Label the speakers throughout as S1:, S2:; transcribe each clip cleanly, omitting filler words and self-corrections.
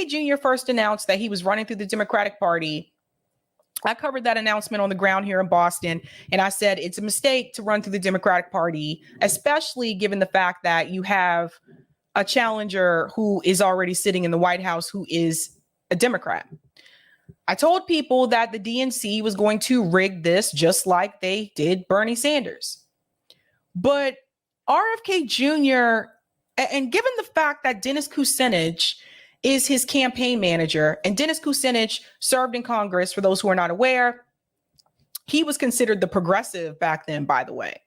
S1: RFK Jr. first announced that he was running through the Democratic Party, I covered that announcement on the ground here in Boston, and I said it's a mistake to run through the Democratic Party, especially given the fact that you have a challenger who is already sitting in the White House who is a Democrat. I told people that the DNC was going to rig this just like they did Bernie Sanders. But RFK Jr., and given the fact that Dennis Kucinich is his campaign manager, and Dennis Kucinich served in Congress, for those who are not aware, he was considered the progressive back then, by the way.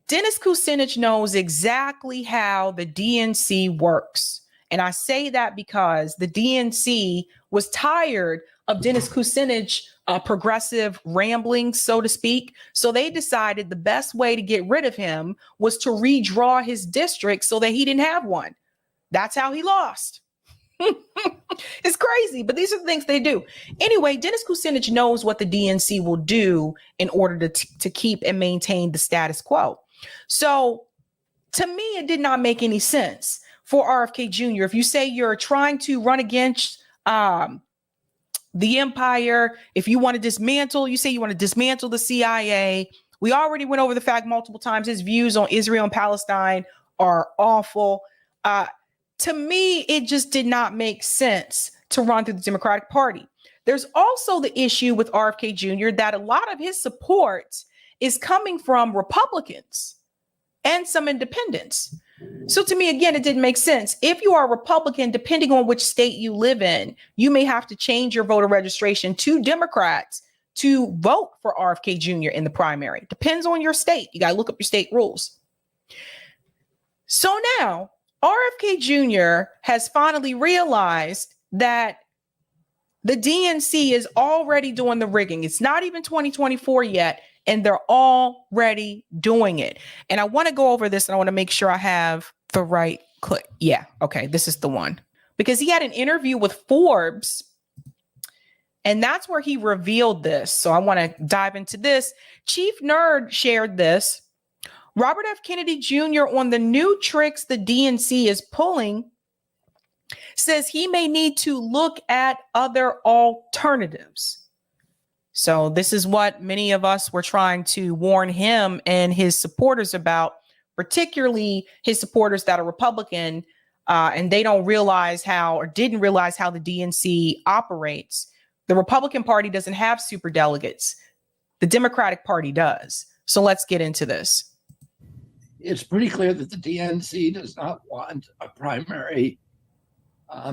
S1: Dennis Kucinich knows exactly how the DNC works. And I say that because the DNC was tired of Dennis Kucinich progressive ramblings, so to speak. So they decided the best way to get rid of him was to redraw his district so that he didn't have one. That's how he lost. It's crazy, but these are the things they do. Anyway, Dennis Kucinich knows what the DNC will do in order to keep and maintain the status quo. So to me, it did not make any sense for RFK Jr. If you say you're trying to run against the empire, if you want to dismantle, you say you want to dismantle the CIA. We already went over the fact multiple times. His views on Israel and Palestine are awful. To me, it just did not make sense to run through the Democratic Party. There's also the issue with RFK Jr. that a lot of his support is coming from Republicans and some independents. So to me, again, it didn't make sense. If you are a Republican, depending on which state you live in, you may have to change your voter registration to Democrats to vote for RFK Jr. in the primary. Depends on your state. You got to look up your state rules. So now RFK Jr. has finally realized that the DNC is already doing the rigging. It's not even 2024 yet, and they're already doing it. And I want to go over this, and I want to make sure I have the right clip. Yeah, okay, this is the one. Because he had an interview with Forbes, and that's where he revealed this. So I want to dive into this. Chief Nerd shared this. Robert F. Kennedy Jr. on the new tricks the DNC is pulling says he may need to look at other alternatives. So this is what many of us were trying to warn him and his supporters about, particularly his supporters that are Republican, and they don't realize how, or didn't realize how the DNC operates. The Republican Party doesn't have super delegates. The Democratic Party does. So let's get into this.
S2: It's pretty clear that the DNC does not want a primary. I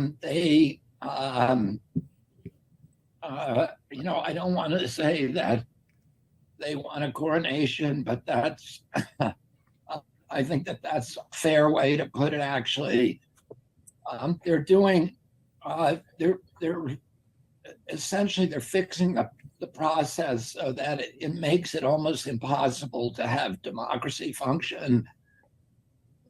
S2: don't want to say that they want a coronation, but that's, I think that that's a fair way to put it, actually. They're essentially, they're fixing the process so that it makes it almost impossible to have democracy function.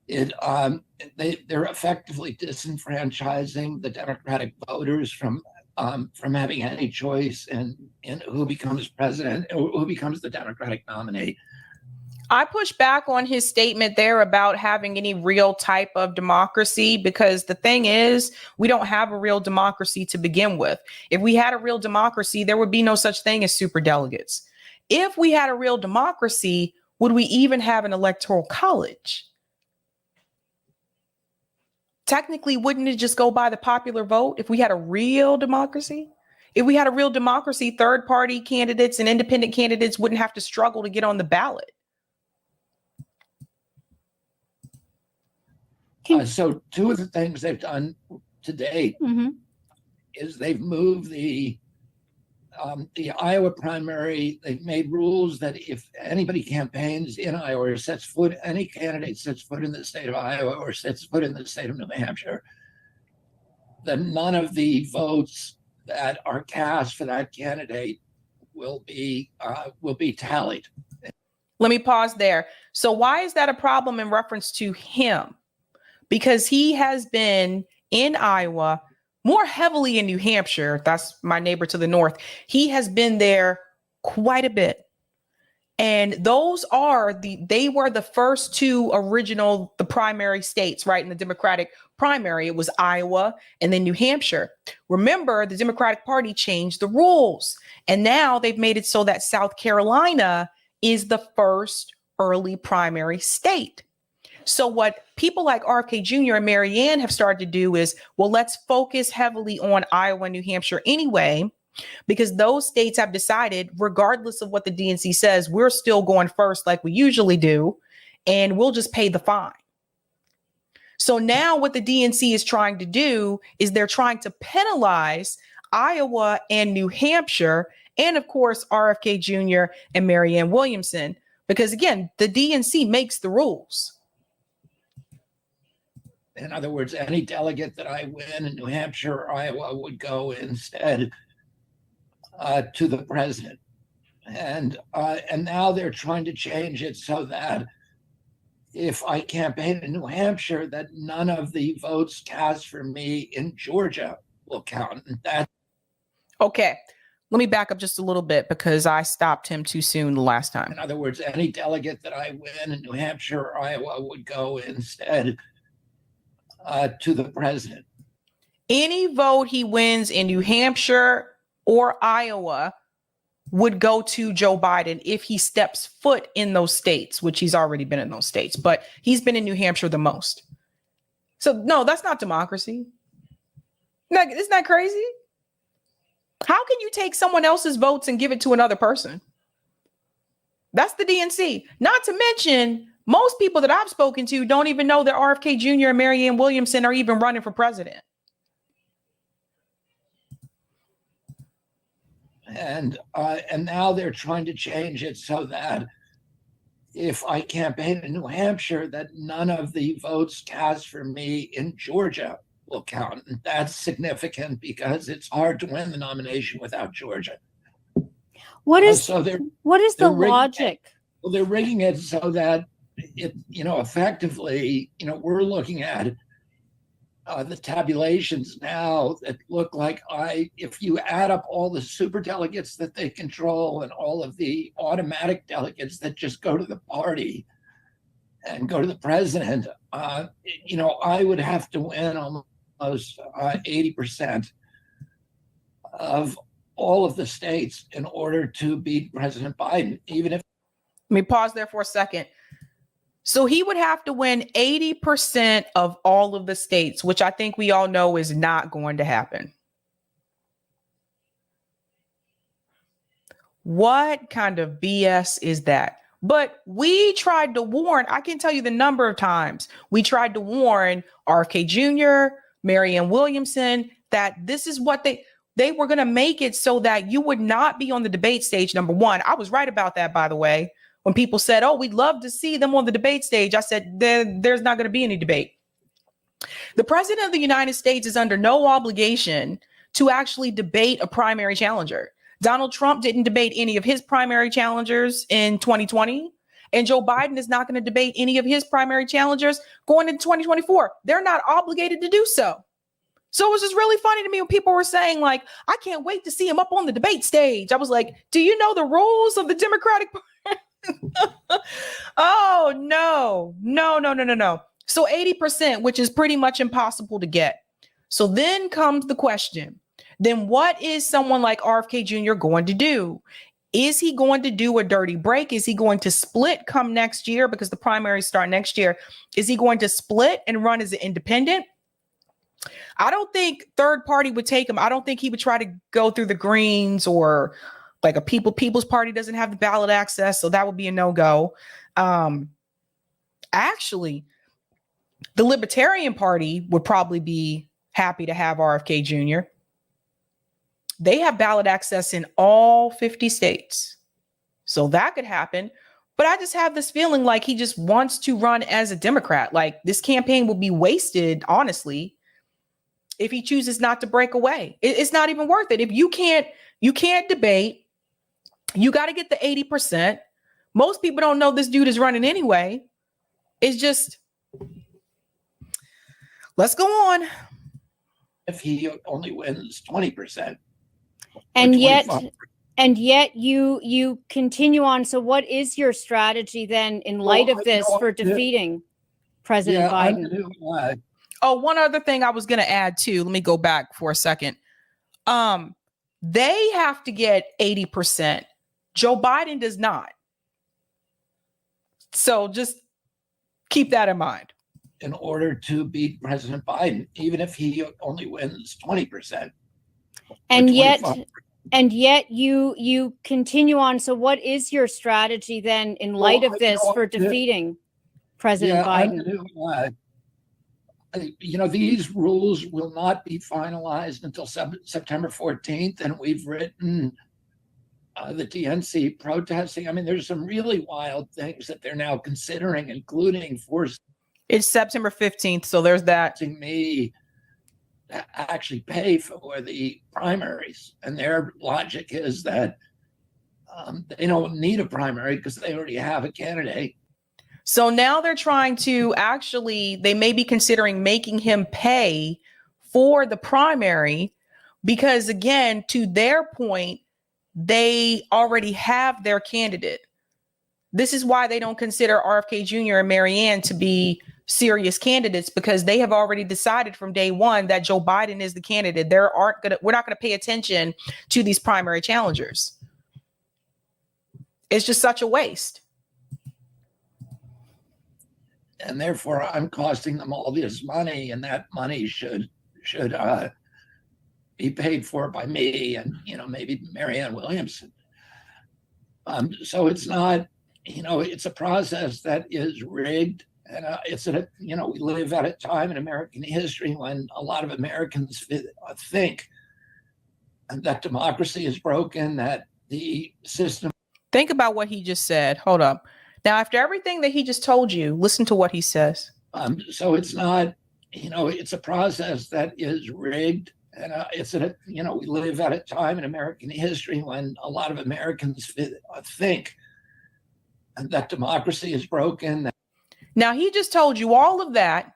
S2: They're effectively disenfranchising the Democratic voters from having any choice in who becomes president or who becomes the Democratic nominee.
S1: I push back on his statement there about having any real type of democracy, because the thing is, we don't have a real democracy to begin with. If we had a real democracy, there would be no such thing as superdelegates. If we had a real democracy, would we even have an electoral college? Technically, wouldn't it just go by the popular vote if we had a real democracy? If we had a real democracy, third-party candidates and independent candidates wouldn't have to struggle to get on the ballot.
S2: So two of the things they've done to date is they've moved the Iowa primary. They've made rules that if anybody campaigns in Iowa or any candidate sets foot in the state of Iowa or sets foot in the state of New Hampshire, then none of the votes that are cast for that candidate will be tallied.
S1: Let me pause there. So why is that a problem in reference to him? Because he has been in Iowa, more heavily in New Hampshire. That's my neighbor to the north. He has been there quite a bit. And those are they were the first two the primary states, right? In the Democratic primary, it was Iowa and then New Hampshire. Remember, the Democratic Party changed the rules, and now they've made it so that South Carolina is the first early primary state. So what people like RFK Jr. and Marianne have started to do is, well, let's focus heavily on Iowa and New Hampshire anyway, because those states have decided, regardless of what the DNC says, we're still going first like we usually do, and we'll just pay the fine. So now what the DNC is trying to do is they're trying to penalize Iowa and New Hampshire, and of course, RFK Jr. and Marianne Williamson, because again, the DNC makes the rules.
S2: In other words, any delegate that I win in New Hampshire or Iowa would go instead to the president. And now they're trying to change it so that if I campaign in New Hampshire, that none of the votes cast for me in Georgia will count. And that.
S1: Okay. Let me back up just a little bit because I stopped him too soon the last time.
S2: In other words, any delegate that I win in New Hampshire or Iowa would go instead to the president.
S1: Any vote he wins in New Hampshire or Iowa would go to Joe Biden if he steps foot in those states, which he's already been in those states, but he's been in New Hampshire the most. So no, that's not democracy. Isn't that crazy? How can you take someone else's votes and give it to another person? That's the DNC. Not to mention, most people that I've spoken to don't even know that RFK Jr. and Marianne Williamson are even running for president.
S2: And now they're trying to change it so that if I campaign in New Hampshire, that none of the votes cast for me in Georgia will count. And that's significant because it's hard to win the nomination without Georgia.
S3: What is the logic?
S2: Well, they're rigging it so that it, effectively, we're looking at the tabulations now that look like if you add up all the super delegates that they control and all of the automatic delegates that just go to the party and go to the president, I would have to win almost 80% of all of the states in order to beat President Biden, even if.
S1: Let me pause there for a second. So he would have to win 80% of all of the states, which I think we all know is not going to happen. What kind of BS is that? But we tried to warn, I can tell you the number of times we tried to warn RFK Jr., Marianne Williamson, that this is what they were going to make it so that you would not be on the debate stage. Number one, I was right about that, by the way. When people said, oh, we'd love to see them on the debate stage, I said, there's not going to be any debate. The president of the United States is under no obligation to actually debate a primary challenger. Donald Trump didn't debate any of his primary challengers in 2020. And Joe Biden is not going to debate any of his primary challengers going into 2024. They're not obligated to do so. So it was just really funny to me when people were saying, like, I can't wait to see him up on the debate stage. I was like, do you know the rules of the Democratic Party? Oh, no. So 80%, which is pretty much impossible to get. So then comes the question. Then what is someone like RFK Jr. going to do? Is he going to do a dirty break? Is he going to split come next year? Because the primaries start next year. Is he going to split and run as an independent? I don't think third party would take him. I don't think he would try to go through the Greens or like a People's Party doesn't have the ballot access. So that would be a no-go. Actually, the Libertarian Party would probably be happy to have RFK Jr. They have ballot access in all 50 states. So that could happen. But I just have this feeling like he just wants to run as a Democrat. Like this campaign will be wasted, honestly, if he chooses not to break away. It's not even worth it. If you can't debate, you got to get the 80%. Most people don't know this dude is running anyway. It's just, let's go on.
S2: If he only wins 20%.
S3: And yet And yet you continue on. So what is your strategy then in light of this for defeating President Biden?
S1: Oh, one other thing I was going to add too. Let me go back for a second. They have to get 80%. Joe Biden does not. So just keep that in mind.
S2: In order to beat President Biden, even if he only wins 20%.
S3: And yet you continue on. So what is your strategy then in light of this for defeating President Biden?
S2: These rules will not be finalized until September 14th, and we've written the DNC protesting. I mean, there's some really wild things that they're now considering, including forcing.
S1: It's September 15th, so there's that.
S2: Me actually pay for the primaries, and their logic is that they don't need a primary because they already have a candidate.
S1: So now they're trying to they may be considering making him pay for the primary because, again, to their point, they already have their candidate. This is why they don't consider RFK Jr. and Marianne to be serious candidates, because they have already decided from day one that Joe Biden is the candidate. We're not going to pay attention to these primary challengers. It's just such a waste.
S2: And therefore, I'm costing them all this money, and that money should be paid for by me and maybe Marianne Williamson. So it's not, it's a process that is rigged, and we live at a time in American history when a lot of Americans think that democracy is broken, that the system.
S1: Think about what he just said. Hold up. Now, after everything that he just told you, listen to what he says.
S2: So it's not, it's a process that is rigged. And we live at a time in American history when a lot of Americans think that democracy is broken.
S1: Now, he just told you all of that.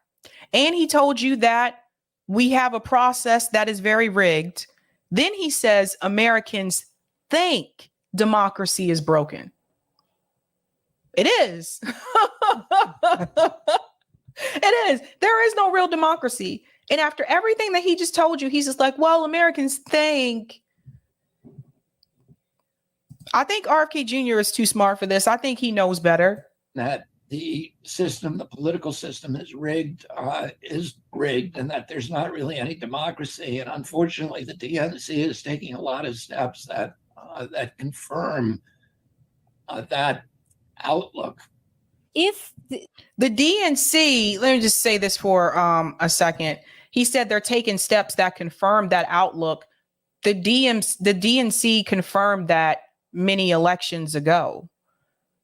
S1: And he told you that we have a process that is very rigged. Then he says Americans think democracy is broken. It is. It is. There is no real democracy. And after everything that he just told you, he's just like, well, Americans think. I think RFK Jr. is too smart for this. I think he knows better.
S2: That the system, the political system is rigged, and that there's not really any democracy. And unfortunately, the DNC is taking a lot of steps that confirm that outlook.
S1: If the DNC, let me just say this for a second. He said they're taking steps that confirm that outlook. The DNC confirmed that many elections ago.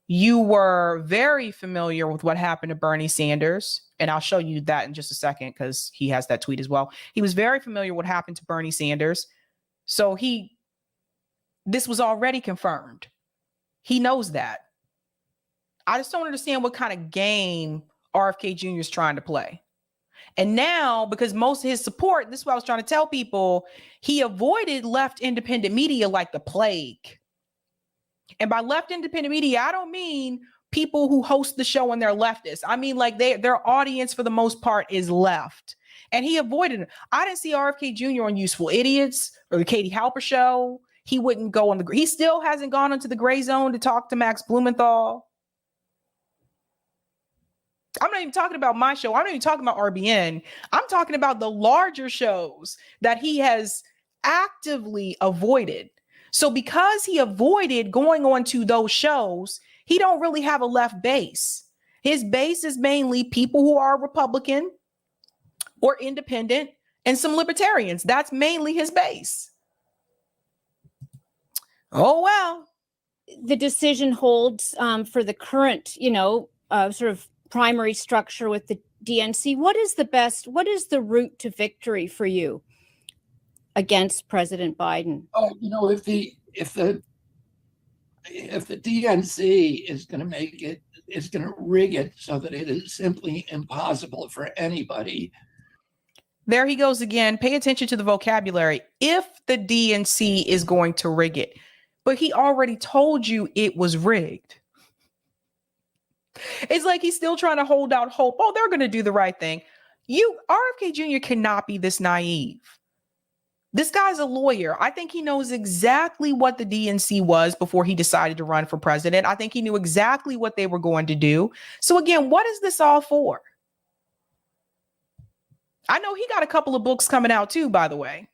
S1: You were very familiar with what happened to Bernie Sanders, and I'll show you that in just a second because he has that tweet as well. He was very familiar with what happened to Bernie Sanders. So this was already confirmed. He knows that. I just don't understand what kind of game RFK Jr. is trying to play. And now, because most of his support, this is what I was trying to tell people, he avoided left independent media like the plague. And by left independent media, I don't mean people who host the show and they're leftists. I mean, like their audience for the most part is left. And he avoided it. I didn't see RFK Jr. on Useful Idiots or the Katie Halper show. He wouldn't go he still hasn't gone into the gray zone to talk to Max Blumenthal. I'm not even talking about my show. I'm not even talking about RBN. I'm talking about the larger shows that he has actively avoided. So because he avoided going on to those shows, he don't really have a left base. His base is mainly people who are Republican or independent and some libertarians. That's mainly his base. Oh, well.
S3: The decision holds for the current, sort of primary structure with the DNC. What is the route to victory for you against President Biden?
S2: Oh, if the DNC is going to rig it so that it is simply impossible for anybody.
S1: There he goes again. Pay attention to the vocabulary. If the DNC is going to rig it, but he already told you it was rigged. It's like he's still trying to hold out hope. Oh, they're going to do the right thing. RFK Jr. cannot be this naive. This guy's a lawyer. I think he knows exactly what the DNC was before he decided to run for president. I think he knew exactly what they were going to do. So again, what is this all for? I know he got a couple of books coming out too, by the way.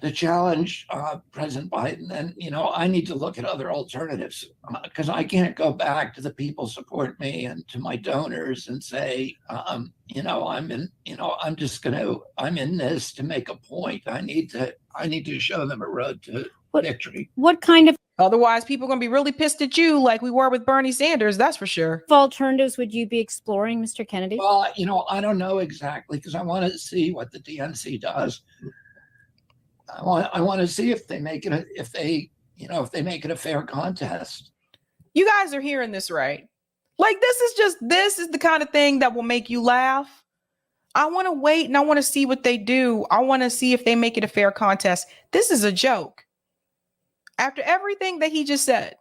S2: To challenge President Biden, and I need to look at other alternatives, because I can't go back to the people support me and to my donors and say, I'm in this to make a point. I need to show them a road to victory.
S3: What kind of
S1: Otherwise, people are going to be really pissed at you, like we were with Bernie Sanders. That's for sure.
S3: alternatives would you be exploring, Mr. Kennedy?
S2: Well, I don't know exactly, because I want to see what the DNC does. I want to see if they make it a fair contest.
S1: You guys are hearing this, right? Like, this is the kind of thing that will make you laugh. I want to wait and I want to see what they do. I want to see if they make it a fair contest. This is a joke. After everything that he just said,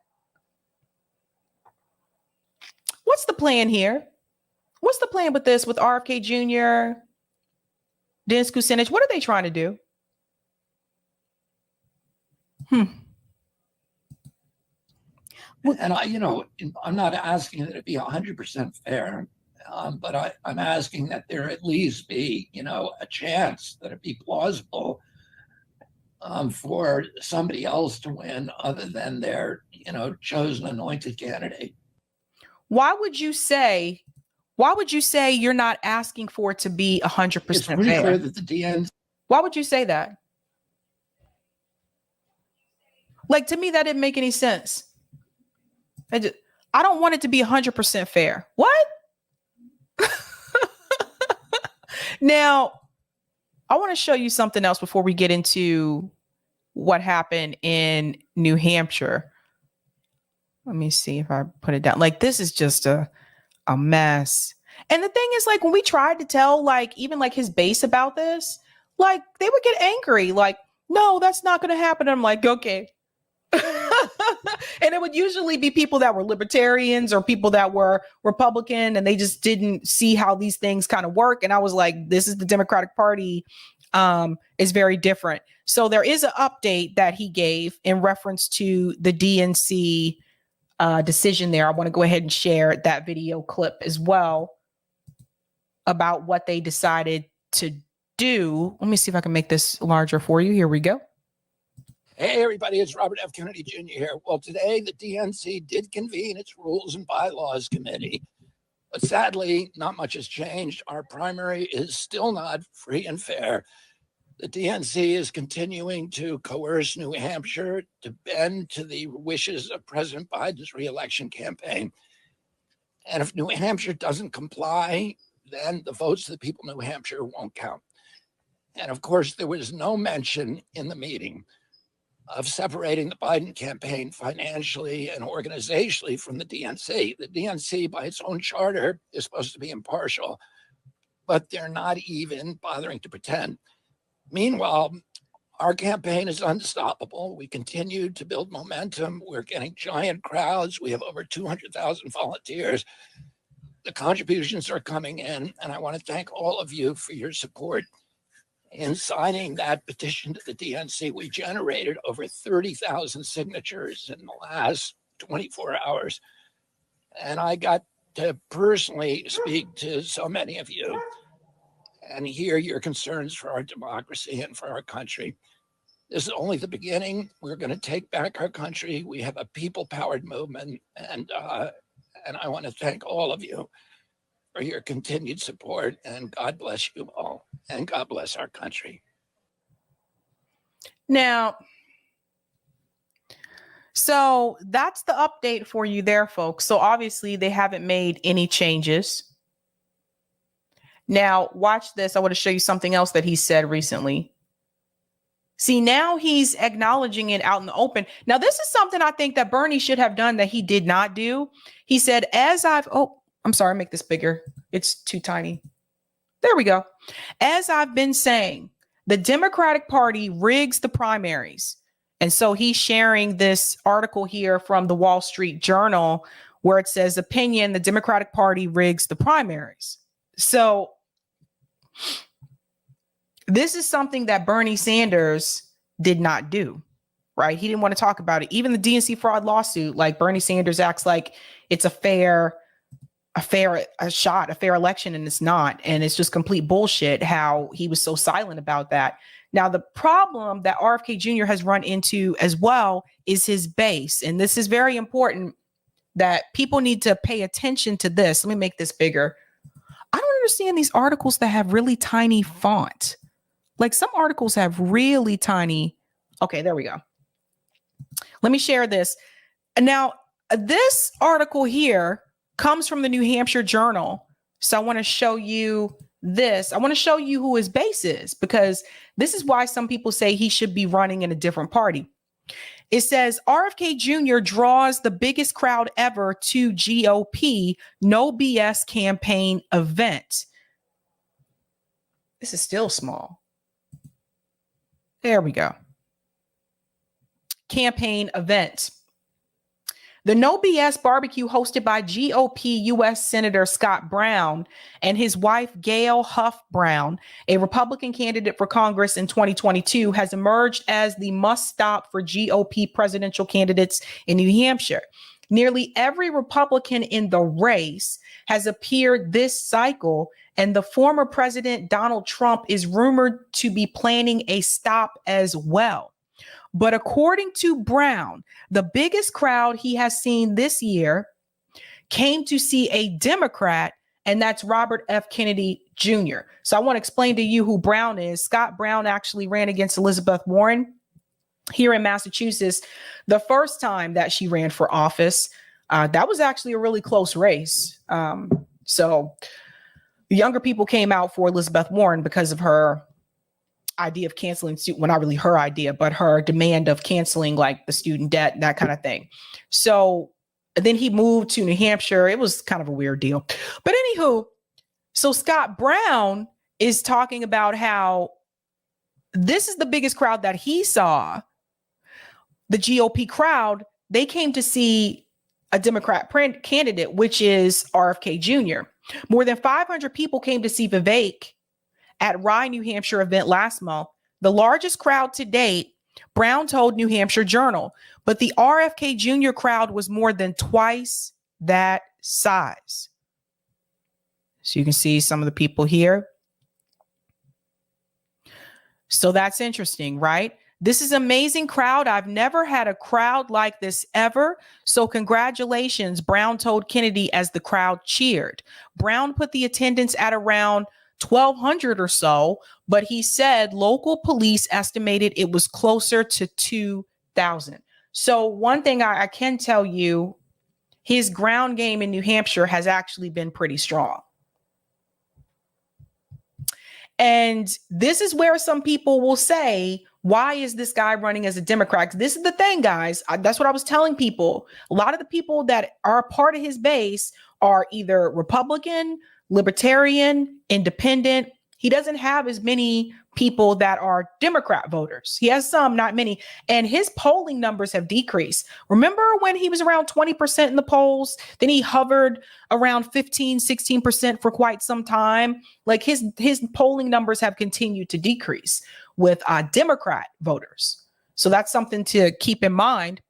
S1: what's the plan here? What's the plan with this, with RFK Jr., Dennis Kucinich? What are they trying to do?
S2: And I'm not asking that it be 100% fair, but I'm asking that there at least be, a chance that it be plausible for somebody else to win other than their, chosen anointed candidate.
S1: Why would you say you're not asking for it to be 100%
S2: It's pretty
S1: fair?
S2: clear that the DNC.
S1: Why would you say that? Like, to me, that didn't make any sense. I don't want it to be 100% fair. What? Now, I want to show you something else before we get into what happened in New Hampshire. Let me see if I put it down. Like, this is just a mess. And the thing is, like, when we tried to tell, like, even like his base about this, like, they would get angry. Like, no, that's not going to happen. I'm like, okay. And it would usually be people that were libertarians or people that were Republican, and they just didn't see how these things kind of work. And I was like, this is the Democratic Party is very different. So there is an update that he gave in reference to the DNC decision there. I want to go ahead and share that video clip as well about what they decided to do. Let me see if I can make this larger for you. Here we go.
S2: Hey, everybody, it's Robert F. Kennedy Jr. here. Well, today the DNC did convene its Rules and Bylaws Committee, but sadly, not much has changed. Our primary is still not free and fair. The DNC is continuing to coerce New Hampshire to bend to the wishes of President Biden's reelection campaign. And if New Hampshire doesn't comply, then the votes of the people of New Hampshire won't count. And of course, there was no mention in the meeting of separating the Biden campaign financially and organizationally from the DNC. The DNC, by its own charter, is supposed to be impartial, but they're not even bothering to pretend. Meanwhile, our campaign is unstoppable. We continue to build momentum. We're getting giant crowds. We have over 200,000 volunteers. The contributions are coming in, and I want to thank all of you for your support. In signing that petition to the DNC, we generated over 30,000 signatures in the last 24 hours. And I got to personally speak to so many of you and hear your concerns for our democracy and for our country. This is only the beginning. We're going to take back our country. We have a people-powered movement, and I want to thank all of you for your continued support, and God bless you all, and God bless our country.
S1: Now, so that's the update for you there, folks. So obviously they haven't made any changes. Now, watch this. I want to show you something else that he said recently. See, now he's acknowledging it out in the open. Now, this is something I think that Bernie should have done that he did not do. He said, I'm sorry, make this bigger. It's too tiny. There we go. As I've been saying, the Democratic Party rigs the primaries. And so he's sharing this article here from the Wall Street Journal where it says, opinion, the Democratic Party rigs the primaries. So this is something that Bernie Sanders did not do, right? He didn't want to talk about it. Even the DNC fraud lawsuit, like Bernie Sanders acts like it's a fair election, and it's not. And it's just complete bullshit how he was so silent about that. Now, the problem that RFK Jr. has run into as well is his base. And this is very important that people need to pay attention to this. Let me make this bigger. I don't understand these articles that have really tiny font. Like some articles have really tiny. Okay, there we go. Let me share this. Now, this article here comes from the New Hampshire Journal. So I want to show you this. I want to show you who his base is, because this is why some people say he should be running in a different party. It says RFK Jr. draws the biggest crowd ever to GOP No BS campaign event. This is still small. There we go. Campaign event. The No BS barbecue hosted by GOP U.S. Senator Scott Brown and his wife, Gail Huff Brown, a Republican candidate for Congress in 2022, has emerged as the must-stop for GOP presidential candidates in New Hampshire. Nearly every Republican in the race has appeared this cycle, and the former president, Donald Trump, is rumored to be planning a stop as well. But according to Brown, the biggest crowd he has seen this year came to see a Democrat, and that's Robert F. Kennedy Jr. So I want to explain to you who Brown is. Scott Brown actually ran against Elizabeth Warren here in Massachusetts the first time that she ran for office. That was actually a really close race. So the younger people came out for Elizabeth Warren because of her idea of canceling, well, not really her idea, but her demand of canceling like the student debt, that kind of thing. So then he moved to New Hampshire. It was kind of a weird deal. But anywho, so Scott Brown is talking about how this is the biggest crowd that he saw. The GOP crowd, they came to see a Democrat candidate, which is RFK Jr. More than 500 people came to see Vivek at Rye, New Hampshire event last month, the largest crowd to date, Brown told New Hampshire Journal. But the RFK Jr. crowd was more than twice that size. So you can see some of the people here. So that's interesting, right? This is an amazing crowd. I've never had a crowd like this ever. So congratulations, Brown told Kennedy as the crowd cheered. Brown put the attendance at around 1,200 or so, but he said local police estimated it was closer to 2,000. So one thing I can tell you, his ground game in New Hampshire has actually been pretty strong. And this is where some people will say, why is this guy running as a Democrat? This is the thing, guys. That's what I was telling people. A lot of the people that are a part of his base are either Republican, Libertarian, Independent. He doesn't have as many people that are Democrat voters. He has some, not many. And his polling numbers have decreased. Remember when he was around 20% in the polls? Then he hovered around 15, 16% for quite some time. Like his polling numbers have continued to decrease with Democrat voters. So that's something to keep in mind.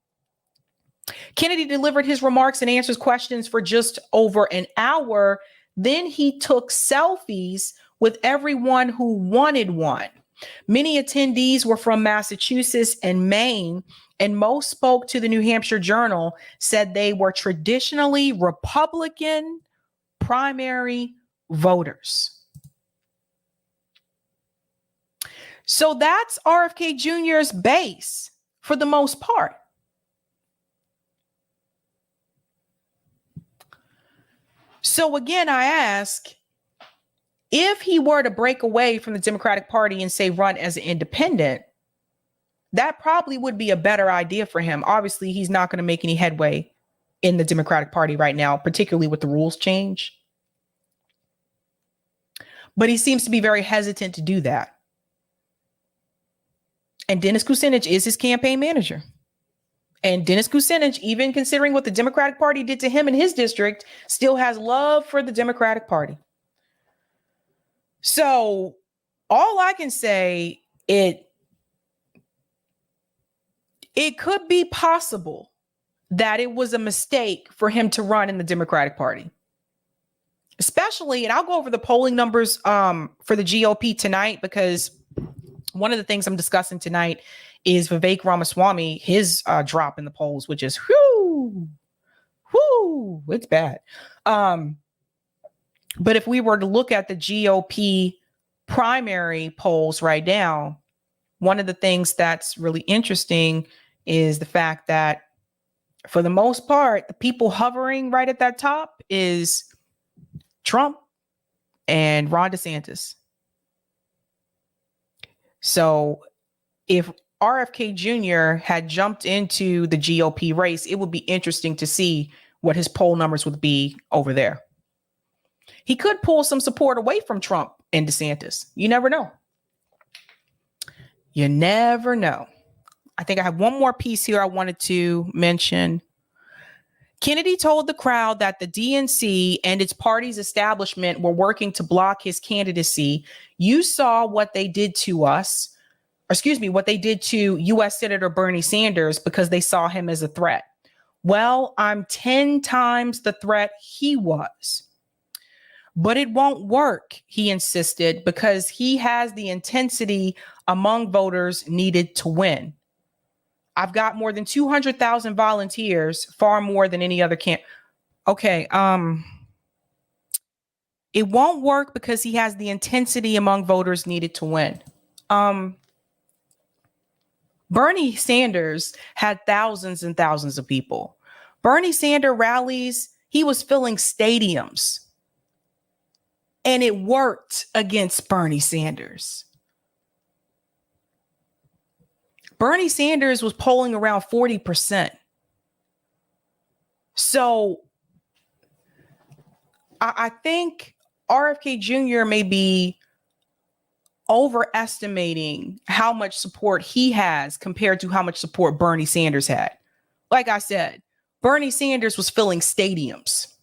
S1: Kennedy delivered his remarks and answers questions for just over an hour. Then he took selfies with everyone who wanted one. Many attendees were from Massachusetts and Maine, and most spoke to the New Hampshire Journal, said they were traditionally Republican primary voters. So that's RFK Jr.'s base for the most part. So again, I ask, if he were to break away from the Democratic Party and say run as an independent, that probably would be a better idea for him. Obviously, he's not going to make any headway in the Democratic Party right now, particularly with the rules change. But he seems to be very hesitant to do that. And Dennis Kucinich is his campaign manager. And Dennis Kucinich, even considering what the Democratic Party did to him in his district, still has love for the Democratic Party. So all I can say, it could be possible that it was a mistake for him to run in the Democratic Party. Especially, and I'll go over the polling numbers for the GOP tonight, because one of the things I'm discussing tonight is Vivek Ramaswamy, his drop in the polls, which is it's bad. But if we were to look at the GOP primary polls right now, one of the things that's really interesting is the fact that for the most part, the people hovering right at that top is Trump and Ron DeSantis. So if RFK Jr. had jumped into the GOP race, it would be interesting to see what his poll numbers would be over there. He could pull some support away from Trump and DeSantis. You never know. You never know. I think I have one more piece here I wanted to mention. Kennedy told the crowd that the DNC and its party's establishment were working to block his candidacy. You saw what they did to us, what they did to U.S. Senator Bernie Sanders because they saw him as a threat. Well, I'm 10 times the threat he was. But it won't work, he insisted, because he has the intensity among voters needed to win. I've got more than 200,000 volunteers, far more than any other camp. Okay, it won't work because he has the intensity among voters needed to win. Bernie Sanders had thousands and thousands of people. Bernie Sanders rallies, he was filling stadiums. And it worked against Bernie Sanders. Bernie Sanders was polling around 40%. So I think RFK Jr. may be overestimating how much support he has compared to how much support Bernie Sanders had. Like I said, Bernie Sanders was filling stadiums.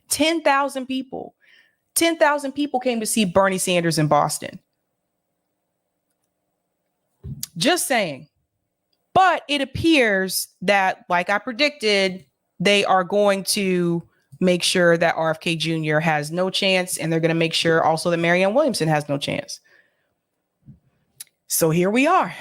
S1: 10,000 people. 10,000 people came to see Bernie Sanders in Boston. Just saying. But it appears that, like I predicted, they are going to make sure that RFK Jr. has no chance, and they're going to make sure also that Marianne Williamson has no chance. So here we are.